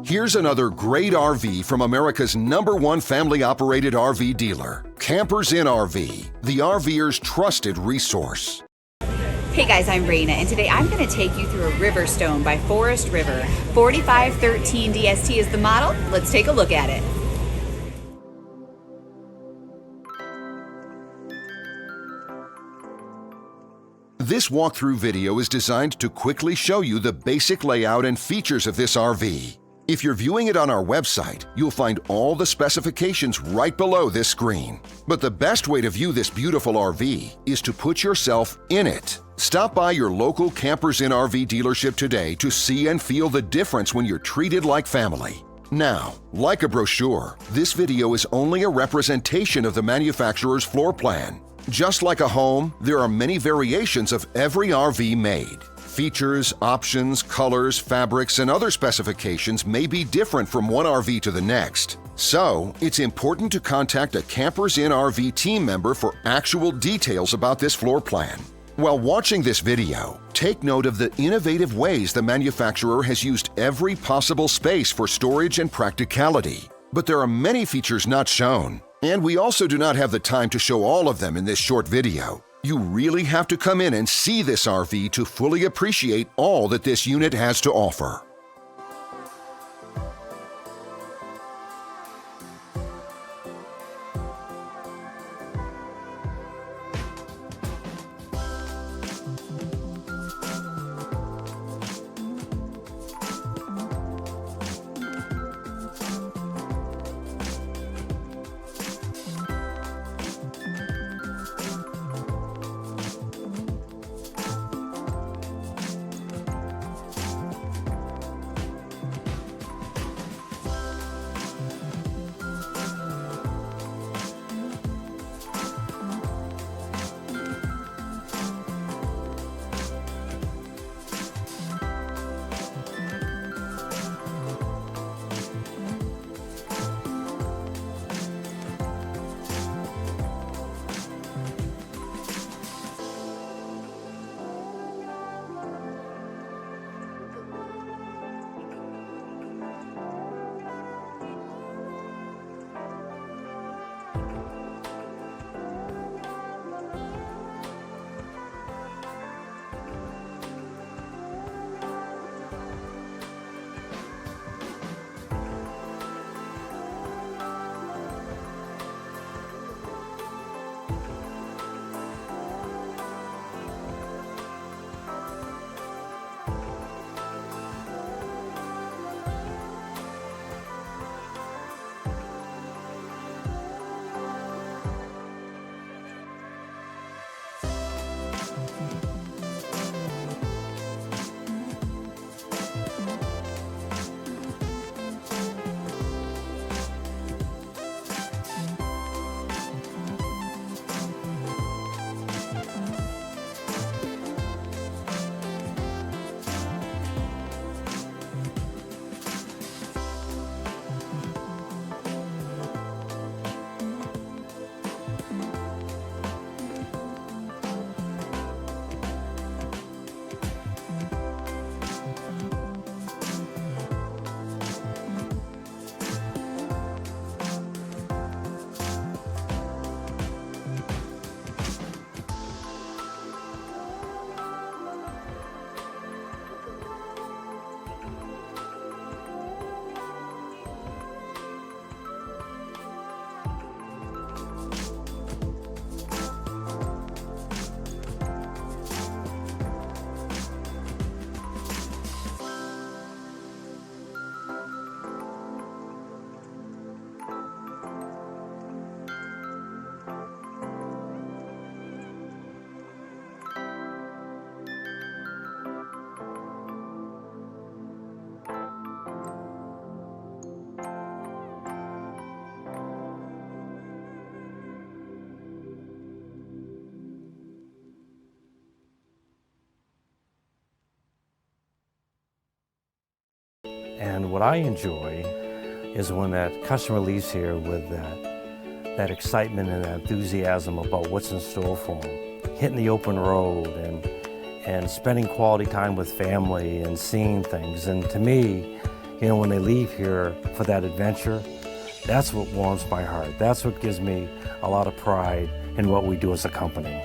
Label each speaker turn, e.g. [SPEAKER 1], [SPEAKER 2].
[SPEAKER 1] Here's another great RV from America's #1 family-operated RV dealer, Campers Inn RV, the RVer's trusted resource.
[SPEAKER 2] Hey guys, I'm Raina, and today I'm going to take you through a Riverstone by Forest River. 4513 DST is the model. Let's take a look at it.
[SPEAKER 1] This walkthrough video is designed to quickly show you the basic layout and features of this RV. If you're viewing it on our website, you'll find all the specifications right below this screen. But the best way to view this beautiful RV is to put yourself in it. Stop by your local Campers Inn RV dealership today to see and feel the difference when you're treated like family. Now, like a brochure, this video is only a representation of the manufacturer's floor plan. Just like a home, there are many variations of every RV made. Features, options, colors, fabrics, and other specifications may be different from one RV to the next. So, it's important to contact a Campers Inn RV team member for actual details about this floor plan. While watching this video, take note of the innovative ways the manufacturer has used every possible space for storage and practicality. But there are many features not shown, and we also do not have the time to show all of them in this short video. You really have to come in and see this RV to fully appreciate all that this unit has to offer.
[SPEAKER 3] And what I enjoy is when that customer leaves here with that excitement and that enthusiasm about what's in store for them. Hitting the open road and spending quality time with family and seeing things. And to me, You know, when they leave here for that adventure, that's what warms my heart. That's what gives me a lot of pride in what we do as a company.